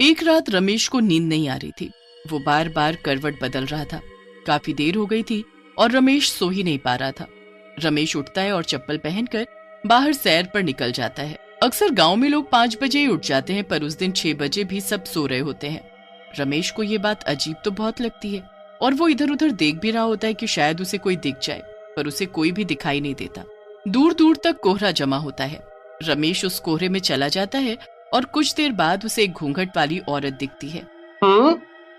एक रात रमेश को नींद नहीं आ रही थी। वो बार बार करवट बदल रहा था। काफी देर हो गई थी और रमेश सो ही नहीं पा रहा था। रमेश उठता है और चप्पल पहनकर बाहर सैर पर निकल जाता है। अक्सर गांव में लोग 5 बजे ही उठ जाते हैं, पर उस दिन 6 बजे भी सब सो रहे होते हैं। रमेश को ये बात अजीब तो बहुत लगती है और वो इधर उधर देख भी रहा होता है कि शायद उसे कोई दिख जाए, पर उसे कोई भी दिखाई नहीं देता। दूर दूर तक कोहरा जमा होता है। रमेश उस कोहरे में चला जाता है और कुछ देर बाद उसे एक घूंघट वाली औरत दिखती है।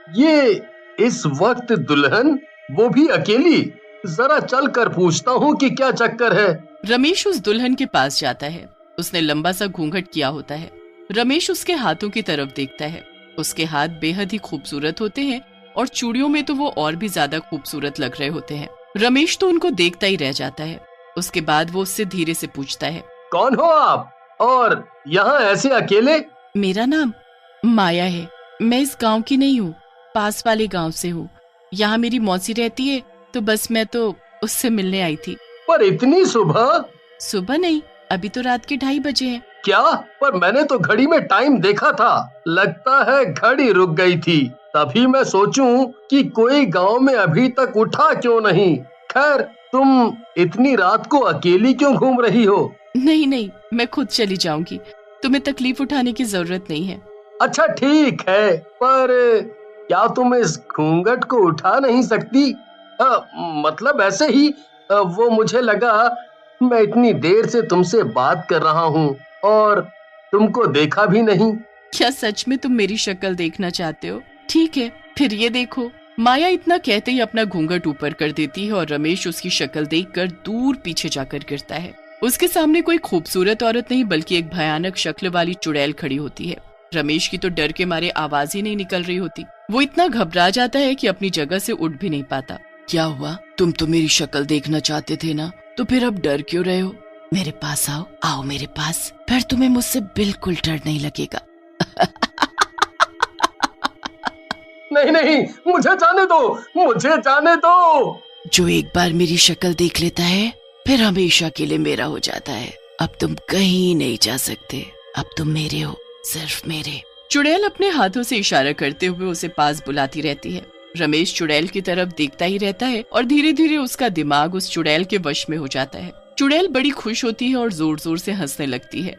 ये इस वक्त दुल्हन, वो भी अकेली? जरा चल कर पूछता हूँ कि क्या चक्कर है। रमेश उस दुल्हन के पास जाता है। उसने लंबा सा घूंघट किया होता है। रमेश उसके हाथों की तरफ देखता है। उसके हाथ बेहद ही खूबसूरत होते हैं और चूड़ियों में तो वो और भी ज्यादा खूबसूरत लग रहे होते हैं। रमेश तो उनको देखता ही रह जाता है। उसके बाद वो उससे धीरे से पूछता है, कौन हो आप और यहाँ ऐसे अकेले? मेरा नाम माया है। मैं इस गांव की नहीं हूँ, पास वाले गांव से हूँ। यहाँ मेरी मौसी रहती है, तो बस मैं तो उससे मिलने आई थी। पर इतनी सुबह? सुबह नहीं, अभी तो रात के 2:30 बजे हैं। क्या? पर मैंने तो घड़ी में टाइम देखा था। लगता है घड़ी रुक गई थी। तभी मैं सोचूं कि कोई गांव में अभी तक उठा क्यों नहीं। खैर, तुम इतनी रात को अकेली क्यों घूम रही हो? नहीं, मैं खुद चली जाऊंगी। तुम्हें तकलीफ उठाने की जरूरत नहीं है। अच्छा ठीक है, पर क्या तुम इस घूंघट को उठा नहीं सकती? मतलब ऐसे ही। वो मुझे लगा, मैं इतनी देर से तुमसे बात कर रहा हूँ और तुमको देखा भी नहीं। क्या सच में तुम मेरी शक्ल देखना चाहते हो? ठीक है, फिर ये देखो। माया इतना कहते ही अपना घूंघट ऊपर कर देती है और रमेश उसकी शक्ल देखकर दूर पीछे जाकर गिरता है। उसके सामने कोई खूबसूरत औरत नहीं, बल्कि एक भयानक शक्ल वाली चुड़ैल खड़ी होती है। रमेश की तो डर के मारे आवाज ही नहीं निकल रही होती। वो इतना घबरा जाता है कि अपनी जगह से उठ भी नहीं पाता। क्या हुआ? तुम तो मेरी शक्ल देखना चाहते थे ना, तो फिर अब डर क्यों रहे हो? मेरे पास आओ मेरे पास, फिर तुम्हें मुझसे बिल्कुल डर नहीं लगेगा। नहीं, मुझे जाने दो। जो एक बार मेरी शक्ल देख लेता है, फिर हमेशा के लिए मेरा हो जाता है। अब तुम कहीं नहीं जा सकते, अब तुम मेरे हो, सिर्फ मेरे। चुड़ैल अपने हाथों से इशारा करते हुए उसे पास बुलाती रहती है। रमेश चुड़ैल की तरफ देखता ही रहता है और धीरे धीरे उसका दिमाग उस चुड़ैल के वश में हो जाता है। चुड़ैल बड़ी खुश होती है और जोर जोर से हंसने लगती है।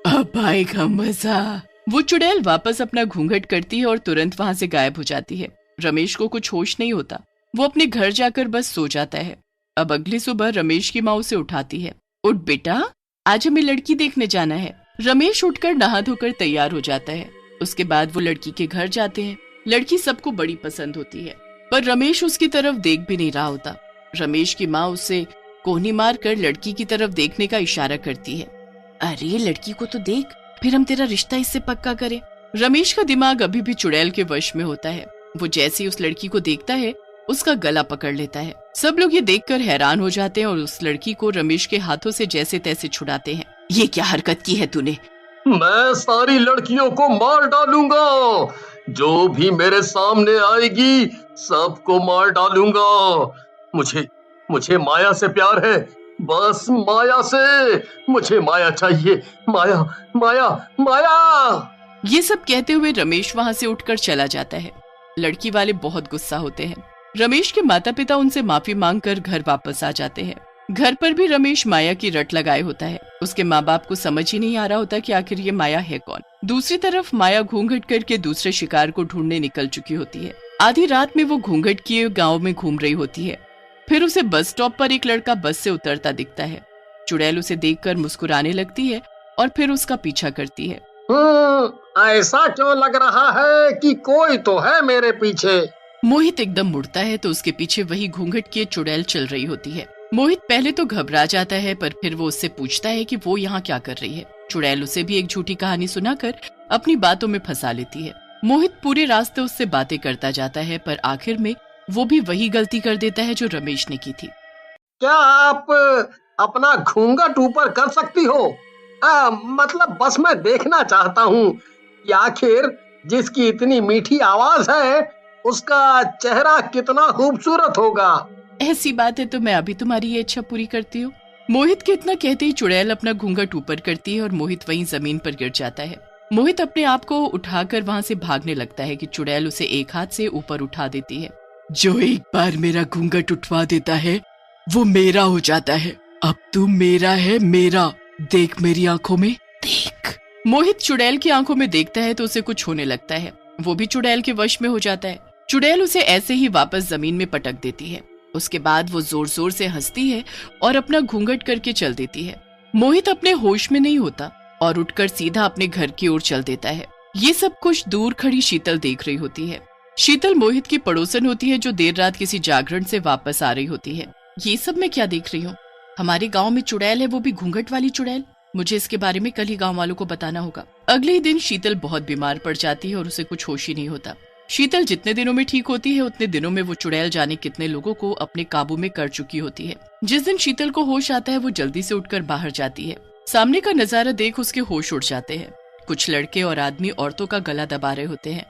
अब आएगा मजा। वो चुड़ैल वापस अपना घूंघट करती है और तुरंत वहाँ से गायब हो जाती है। रमेश को कुछ होश नहीं होता। वो अपने घर जाकर बस सो जाता है। अब अगली सुबह रमेश की माँ उसे उठाती है। उठ बेटा, आज हमें लड़की देखने जाना है। रमेश उठकर नहा धोकर तैयार हो जाता है। उसके बाद वो लड़की के घर जाते हैं। लड़की सबको बड़ी पसंद होती है, पर रमेश उसकी तरफ देख भी नहीं रहा होता। रमेश की माँ उसे कोहनी मार कर लड़की की तरफ देखने का इशारा करती है। अरे लड़की को तो देख, फिर हम तेरा रिश्ता इससे पक्का करें। रमेश का दिमाग अभी भी चुड़ैल के वश में होता है। वो जैसे ही उस लड़की को देखता है, उसका गला पकड़ लेता है। सब लोग ये देखकर हैरान हो जाते हैं और उस लड़की को रमेश के हाथों से जैसे तैसे छुड़ाते हैं। ये क्या हरकत की है तूने? मैं सारी लड़कियों को मार डालूंगा। जो भी मेरे सामने आएगी, सबको मार डालूंगा। मुझे माया से प्यार है, बस माया से। मुझे माया चाहिए। माया। ये सब कहते हुए रमेश वहाँ से उठकर चला जाता है। लड़की वाले बहुत गुस्सा होते हैं। रमेश के माता पिता उनसे माफी मांगकर घर वापस आ जाते हैं। घर पर भी रमेश माया की रट लगाए होता है। उसके माँ बाप को समझ ही नहीं आ रहा होता कि आखिर ये माया है कौन। दूसरी तरफ माया घूंघट करके दूसरे शिकार को ढूंढने निकल चुकी होती है। आधी रात में वो घूंघट किए गाँव में घूम रही होती है। फिर उसे बस स्टॉप पर एक लड़का बस से उतरता दिखता है। चुड़ैल उसे देखकर मुस्कुराने लगती है और फिर उसका पीछा करती है। ऐसा क्यों लग रहा है कि कोई तो है मेरे पीछे? मोहित एकदम मुड़ता है तो उसके पीछे वही घूंघट किए चुड़ैल चल रही होती है। मोहित पहले तो घबरा जाता है, पर फिर वो उससे पूछता है कि वो यहाँ क्या कर रही है। चुड़ैल उसे भी एक झूठी कहानी सुनाकर अपनी बातों में फंसा लेती है। मोहित पूरे रास्ते उससे बातें करता जाता है, पर आखिर में वो भी वही गलती कर देता है जो रमेश ने की थी। क्या आप अपना घूंघट ऊपर कर सकती हो? मतलब बस मैं देखना चाहता हूँ कि आखिर जिसकी इतनी मीठी आवाज है, उसका चेहरा कितना खूबसूरत होगा। ऐसी बात है तो मैं अभी तुम्हारी ये इच्छा पूरी करती हूँ। मोहित के इतना कहते ही चुड़ैल अपना घूंघट ऊपर करती है और मोहित वहीं जमीन पर गिर जाता है। मोहित अपने आप को उठाकर वहां से भागने लगता है कि चुड़ैल उसे एक हाथ से ऊपर उठा देती है। जो एक बार मेरा घूंघट उठवा देता है वो मेरा हो जाता है। अब तू मेरा है, मेरा। देख मेरी आंखों में, देख। मोहित चुड़ैल की आंखों में देखता है तो उसे कुछ होने लगता है। वो भी चुड़ैल के वश में हो जाता है। चुड़ैल उसे ऐसे ही वापस जमीन में पटक देती है। उसके बाद वो जोर जोर से हंसती है और अपना घूंघट करके चल देती है। मोहित अपने होश में नहीं होता और उठकर सीधा अपने घर की ओर चल देता है। ये सब कुछ दूर खड़ी शीतल देख रही होती है। शीतल मोहित की पड़ोसन होती है जो देर रात किसी जागरण से वापस आ रही होती है। ये सब मैं क्या देख रही हूँ? हमारे गांव में चुड़ैल है, वो भी घूंघट वाली चुड़ैल। मुझे इसके बारे में कल ही गांव वालों को बताना होगा। अगले ही दिन शीतल बहुत बीमार पड़ जाती है और उसे कुछ होश ही नहीं होता। शीतल जितने दिनों में ठीक होती है उतने दिनों में वो चुड़ैल जाने कितने लोगों को अपने काबू में कर चुकी होती है। जिस दिन शीतल को होश आता है वो जल्दी से उठकर बाहर जाती है। सामने का नजारा देख उसके होश उड़ जाते हैं। कुछ लड़के और आदमी औरतों का गला दबा रहे होते हैं।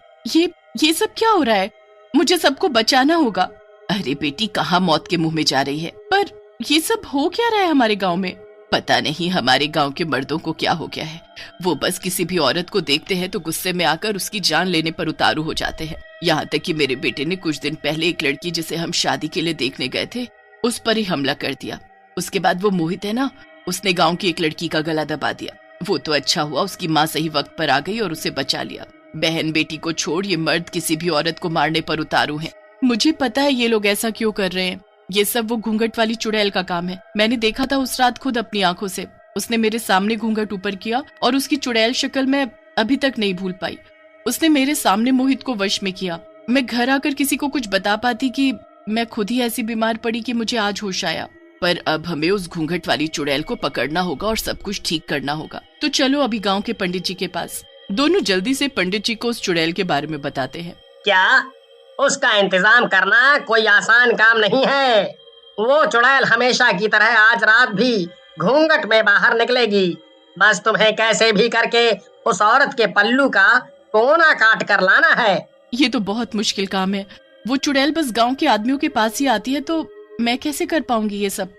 ये सब क्या हो रहा है? मुझे सबको बचाना होगा। अरे बेटी, कहाँ मौत के मुंह में जा रही है? पर ये सब हो क्या रहा है हमारे गांव में? पता नहीं हमारे गांव के मर्दों को क्या हो गया है। वो बस किसी भी औरत को देखते हैं तो गुस्से में आकर उसकी जान लेने पर उतारू हो जाते हैं। यहाँ तक कि मेरे बेटे ने कुछ दिन पहले एक लड़की जिसे हम शादी के लिए देखने गए थे उस पर ही हमला कर दिया। उसके बाद वो मोहित है ना, उसने गाँव की एक लड़की का गला दबा दिया। वो तो अच्छा हुआ उसकी माँ सही वक्त पर आ गई और उसे बचा लिया। बहन बेटी को छोड़ ये मर्द किसी भी औरत को मारने पर उतारू हैं। मुझे पता है ये लोग ऐसा क्यों कर रहे हैं। ये सब वो घूंघट वाली चुड़ैल का काम है। मैंने देखा था उस रात खुद अपनी आंखों से। उसने मेरे सामने घूंघट ऊपर किया और उसकी चुड़ैल शक्ल मैं अभी तक नहीं भूल पाई। उसने मेरे सामने मोहित को वश में किया। मैं घर आकर किसी को कुछ बता पाती कि मैं खुद ही ऐसी बीमार पड़ी कि मुझे आज होश आया। पर अब हमें उस घूंघट वाली चुड़ैल को पकड़ना होगा और सब कुछ ठीक करना होगा। तो चलो अभी गाँव के पंडित जी के पास। दोनों जल्दी से पंडित जी को उस चुड़ैल के बारे में बताते हैं। क्या उसका इंतजाम करना कोई आसान काम नहीं है। वो चुड़ैल हमेशा की तरह आज रात भी घूंघट में बाहर निकलेगी। बस तुम्हें कैसे भी करके उस औरत के पल्लू का कोना काट कर लाना है। ये तो बहुत मुश्किल काम है। वो चुड़ैल बस गांव के आदमियों के पास ही आती है तो मैं कैसे कर पाऊंगी ये सब?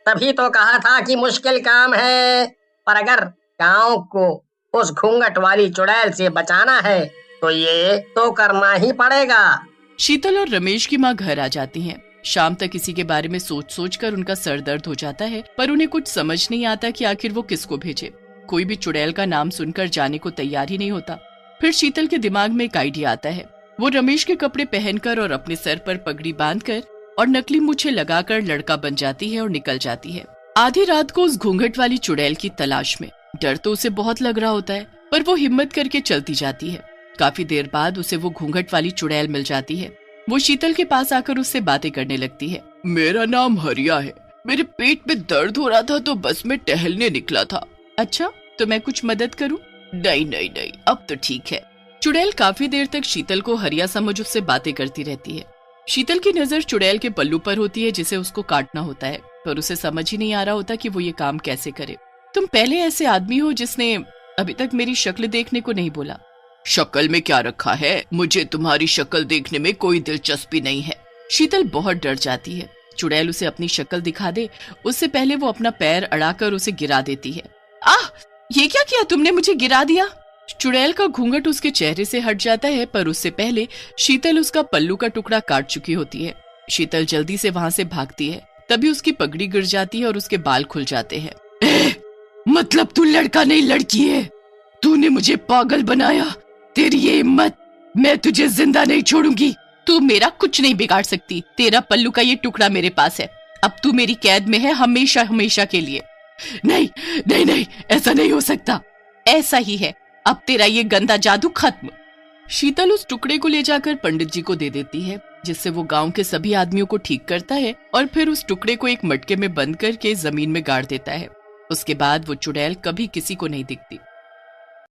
तभी तो कहा था कि मुश्किल काम है। पर अगर गांव को उस घूंघट वाली चुड़ैल से बचाना है तो ये तो करना ही पड़ेगा। शीतल और रमेश की माँ घर आ जाती हैं। शाम तक इसी के बारे में सोच सोच कर उनका सर दर्द हो जाता है, पर उन्हें कुछ समझ नहीं आता कि आखिर वो किसको भेजे। कोई भी चुड़ैल का नाम सुनकर जाने को तैयार ही नहीं होता। फिर शीतल के दिमाग में एक आइडिया आता है। वो रमेश के कपड़े पहनकर और अपने सर पर पगड़ी बांधकर और नकली मूछें लगाकर लड़का बन जाती है और निकल जाती है। आधी रात को उस घूंघट वाली चुड़ैल की तलाश में। डर तो उसे बहुत लग रहा होता है, पर वो हिम्मत करके चलती जाती है। काफी देर बाद उसे वो घूंघट वाली चुड़ैल मिल जाती है। वो शीतल के पास आकर उससे बातें करने लगती है। मेरा नाम हरिया है। मेरे पेट में दर्द हो रहा था तो बस मैं टहलने निकला था। अच्छा, तो मैं कुछ मदद करूं? नहीं नहीं नहीं, अब तो ठीक है। चुड़ैल काफी देर तक शीतल को हरिया समझ उससे बातें करती रहती है। शीतल की नजर चुड़ैल के पल्लू पर होती है जिसे उसको काटना होता है, पर उसे समझ ही नहीं आ रहा होता कि वो ये काम कैसे करे। तुम पहले ऐसे आदमी हो जिसने अभी तक मेरी शक्ल देखने को नहीं बोला। शक्ल में क्या रखा है? मुझे तुम्हारी शक्ल देखने में कोई दिलचस्पी नहीं है। शीतल बहुत डर जाती है। चुड़ैल उसे अपनी शक्ल दिखा दे उससे पहले वो अपना पैर अड़ाकर उसे गिरा देती है। आह, ये क्या किया तुमने? मुझे गिरा दिया। चुड़ैल का घूंघट उसके चेहरे से हट जाता है, पर उससे पहले शीतल उसका पल्लू का टुकड़ा काट चुकी होती है। शीतल जल्दी से वहां से भागती है। तभी उसकी पगड़ी गिर जाती है और उसके बाल खुल जाते हैं। मतलब तू लड़का नहीं लड़की है? तूने मुझे पागल बनाया। तेरी ये हिम्मत, मैं तुझे जिंदा नहीं छोड़ूंगी। तू मेरा कुछ नहीं बिगाड़ सकती। तेरा पल्लू का ये टुकड़ा मेरे पास है। अब तू मेरी कैद में है हमेशा हमेशा के लिए। नहीं नहीं नहीं, ऐसा नहीं हो सकता। ऐसा ही है। अब तेरा ये गंदा जादू खत्म। शीतल उस टुकड़े को ले जाकर पंडित जी को दे देती है, जिससे वो गांव के सभी आदमियों को ठीक करता है और फिर उस टुकड़े को एक मटके में बंद करके जमीन में गाड़ देता है। उसके बाद वो चुड़ैल कभी किसी को नहीं दिखती।